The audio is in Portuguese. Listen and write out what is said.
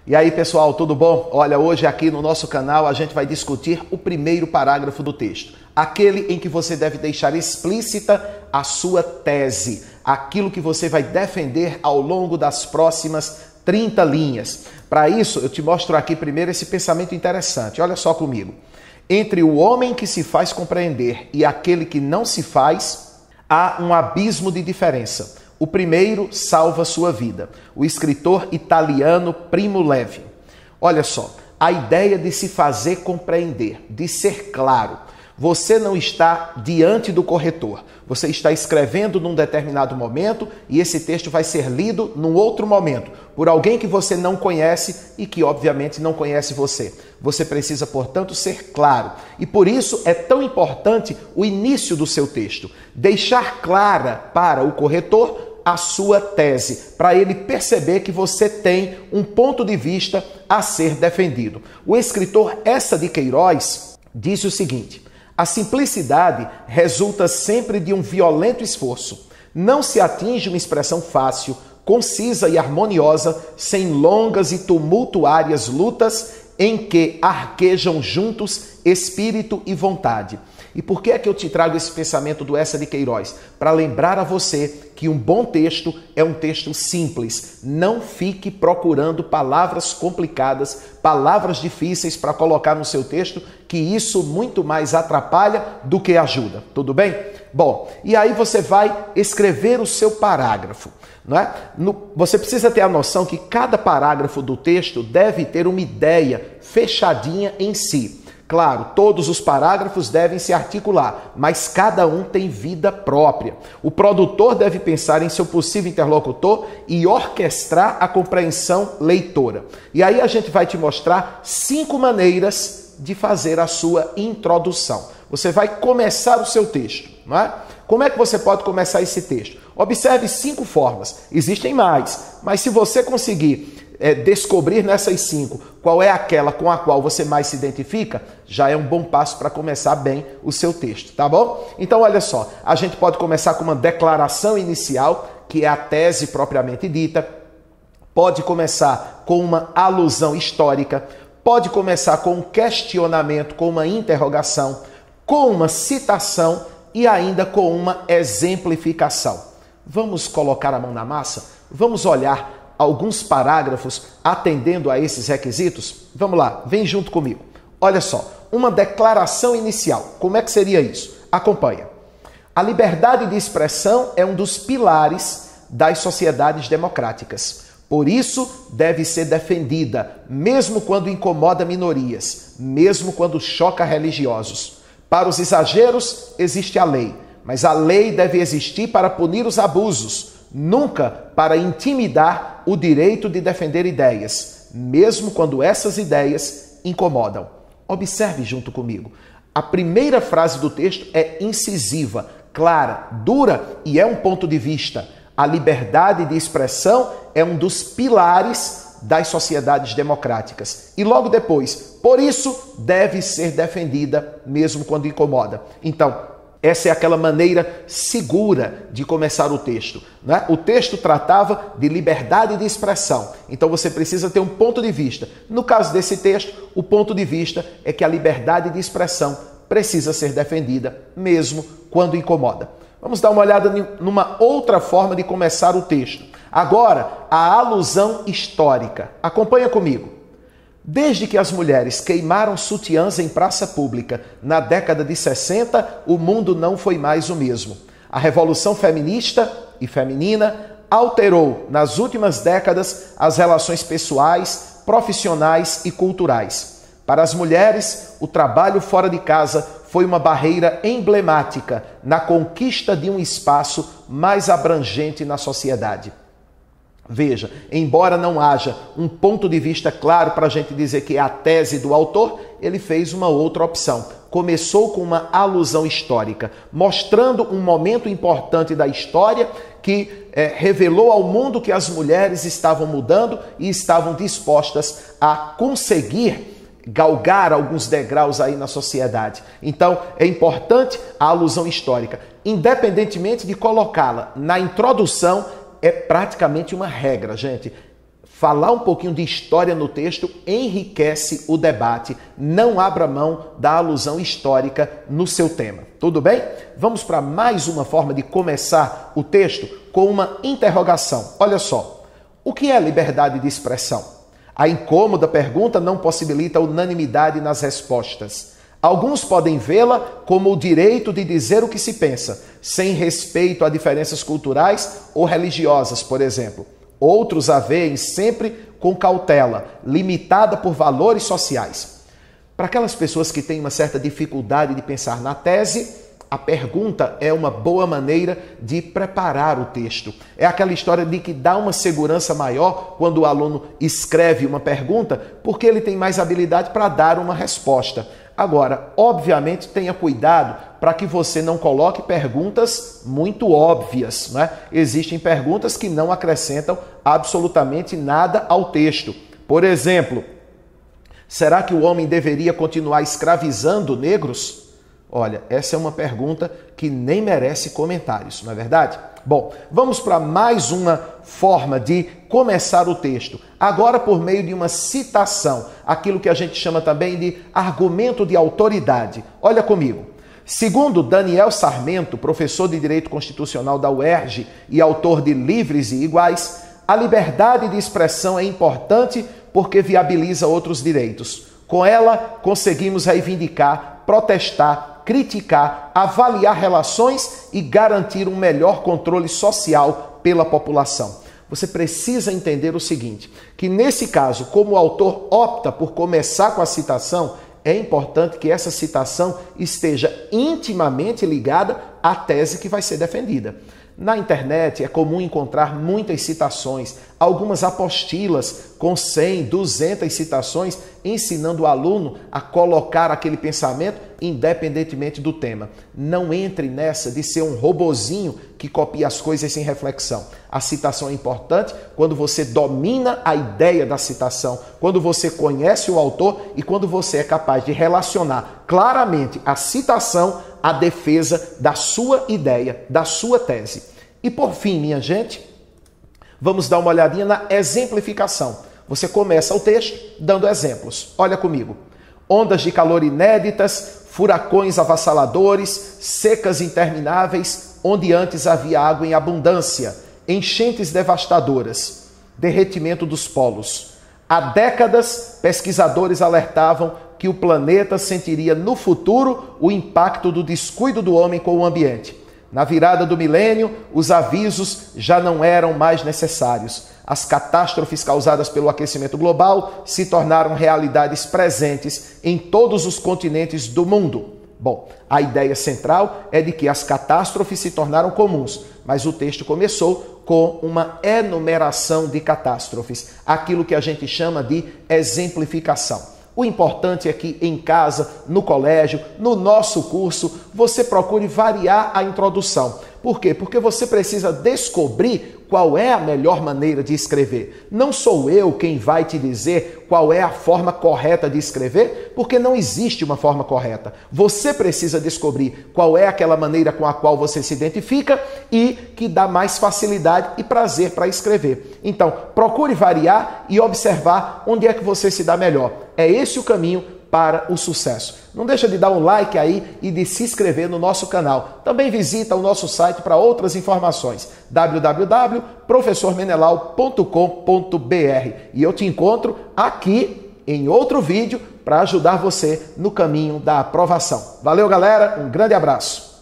E aí, pessoal, tudo bom? Olha, hoje aqui no nosso canal a gente vai discutir o primeiro parágrafo do texto, aquele em que você deve deixar explícita a sua tese, aquilo que você vai defender ao longo das próximas 30 linhas. Para isso, eu te mostro aqui primeiro esse pensamento interessante. Olha só comigo. Entre o homem que se faz compreender e aquele que não se faz, há um abismo de diferença. O primeiro salva sua vida. O escritor italiano Primo Levi. Olha só, a ideia de se fazer compreender, de ser claro. Você não está diante do corretor. Você está escrevendo num determinado momento e esse texto vai ser lido num outro momento, por alguém que você não conhece e que obviamente não conhece você. Você precisa, portanto, ser claro. E por isso é tão importante o início do seu texto. Deixar clara para o corretor a sua tese, para ele perceber que você tem um ponto de vista a ser defendido. O escritor Eça de Queiroz disse o seguinte: a simplicidade resulta sempre de um violento esforço. Não se atinge uma expressão fácil, concisa e harmoniosa sem longas e tumultuárias lutas em que arquejam juntos espírito e vontade. E por que é que eu te trago esse pensamento do Eça de Queiroz? Para lembrar a você que um bom texto é um texto simples. Não fique procurando palavras complicadas, palavras difíceis para colocar no seu texto, que isso muito mais atrapalha do que ajuda. Tudo bem? Bom, e aí você vai escrever o seu parágrafo, não é? Você precisa ter a noção que cada parágrafo do texto deve ter uma ideia fechadinha em si. Claro, todos os parágrafos devem se articular, mas cada um tem vida própria. O produtor deve pensar em seu possível interlocutor e orquestrar a compreensão leitora. E aí a gente vai te mostrar 5 maneiras de fazer a sua introdução. Você vai começar o seu texto, não é? Como é que você pode começar esse texto? Observe 5 formas. Existem mais, mas se você conseguir descobrir nessas 5 qual é aquela com a qual você mais se identifica, já é um bom passo para começar bem o seu texto, tá bom? Então, olha só, a gente pode começar com uma declaração inicial, que é a tese propriamente dita, pode começar com uma alusão histórica, pode começar com um questionamento, com uma interrogação, com uma citação e ainda com uma exemplificação. Vamos colocar a mão na massa? Vamos olhar alguns parágrafos atendendo a esses requisitos? Vamos lá, vem junto comigo. Olha só, uma declaração inicial. Como é que seria isso? Acompanha. A liberdade de expressão é um dos pilares das sociedades democráticas. Por isso, deve ser defendida, mesmo quando incomoda minorias, mesmo quando choca religiosos. Para os exageros, existe a lei, mas a lei deve existir para punir os abusos, nunca para intimidar o direito de defender ideias, mesmo quando essas ideias incomodam. Observe junto comigo. A primeira frase do texto é incisiva, clara, dura e é um ponto de vista. A liberdade de expressão é um dos pilares das sociedades democráticas. E logo depois, por isso, deve ser defendida mesmo quando incomoda. Então, essa é aquela maneira segura de começar o texto, né? O texto tratava de liberdade de expressão, então você precisa ter um ponto de vista. No caso desse texto, o ponto de vista é que a liberdade de expressão precisa ser defendida, mesmo quando incomoda. Vamos dar uma olhada numa outra forma de começar o texto. Agora, a alusão histórica. Acompanha comigo. Desde que as mulheres queimaram sutiãs em praça pública na década de 60, o mundo não foi mais o mesmo. A revolução feminista e feminina alterou, nas últimas décadas, as relações pessoais, profissionais e culturais. Para as mulheres, o trabalho fora de casa foi uma barreira emblemática na conquista de um espaço mais abrangente na sociedade. Veja, embora não haja um ponto de vista claro para a gente dizer que é a tese do autor, ele fez uma outra opção. Começou com uma alusão histórica, mostrando um momento importante da história que revelou ao mundo que as mulheres estavam mudando e estavam dispostas a conseguir galgar alguns degraus aí na sociedade. Então, é importante a alusão histórica. Independentemente de colocá-la na introdução, é praticamente uma regra, gente. Falar um pouquinho de história no texto enriquece o debate. Não abra mão da alusão histórica no seu tema. Tudo bem? Vamos para mais uma forma de começar o texto com uma interrogação. Olha só. O que é liberdade de expressão? A incômoda pergunta não possibilita unanimidade nas respostas. Alguns podem vê-la como o direito de dizer o que se pensa, sem respeito a diferenças culturais ou religiosas, por exemplo. Outros a veem sempre com cautela, limitada por valores sociais. Para aquelas pessoas que têm uma certa dificuldade de pensar na tese, a pergunta é uma boa maneira de preparar o texto. É aquela história de que dá uma segurança maior quando o aluno escreve uma pergunta, porque ele tem mais habilidade para dar uma resposta. Agora, obviamente, tenha cuidado para que você não coloque perguntas muito óbvias, né? Existem perguntas que não acrescentam absolutamente nada ao texto. Por exemplo, será que o homem deveria continuar escravizando negros? Olha, essa é uma pergunta que nem merece comentários, não é verdade? Bom, vamos para mais uma forma de começar o texto. Agora por meio de uma citação, aquilo que a gente chama também de argumento de autoridade. Olha comigo. Segundo Daniel Sarmento, professor de Direito Constitucional da UERJ e autor de Livres e Iguais, a liberdade de expressão é importante porque viabiliza outros direitos. Com ela, conseguimos reivindicar, protestar, criticar, avaliar relações e garantir um melhor controle social pela população. Você precisa entender o seguinte, que nesse caso, como o autor opta por começar com a citação, é importante que essa citação esteja intimamente ligada à tese que vai ser defendida. Na internet é comum encontrar muitas citações, algumas apostilas com 100, 200 citações, ensinando o aluno a colocar aquele pensamento independentemente do tema. Não entre nessa de ser um robozinho que copia as coisas sem reflexão. A citação é importante quando você domina a ideia da citação, quando você conhece o autor e quando você é capaz de relacionar claramente a citação à defesa da sua ideia, da sua tese. E por fim, minha gente, vamos dar uma olhadinha na exemplificação. Você começa o texto dando exemplos. Olha comigo. Ondas de calor inéditas, furacões avassaladores, secas intermináveis, onde antes havia água em abundância, enchentes devastadoras, derretimento dos polos. Há décadas, pesquisadores alertavam que o planeta sentiria no futuro o impacto do descuido do homem com o ambiente. Na virada do milênio, os avisos já não eram mais necessários. As catástrofes causadas pelo aquecimento global se tornaram realidades presentes em todos os continentes do mundo. Bom, a ideia central é de que as catástrofes se tornaram comuns, mas o texto começou com uma enumeração de catástrofes, aquilo que a gente chama de exemplificação. O importante é que em casa, no colégio, no nosso curso, você procure variar a introdução. Por quê? Porque você precisa descobrir qual é a melhor maneira de escrever. Não sou eu quem vai te dizer qual é a forma correta de escrever, porque não existe uma forma correta. Você precisa descobrir qual é aquela maneira com a qual você se identifica e que dá mais facilidade e prazer para escrever. Então, procure variar e observar onde é que você se dá melhor. É esse o caminho para o sucesso. Não deixa de dar um like aí e de se inscrever no nosso canal. Também visita o nosso site para outras informações, www.professormenelau.com.br. E eu te encontro aqui em outro vídeo para ajudar você no caminho da aprovação. Valeu, galera, um grande abraço.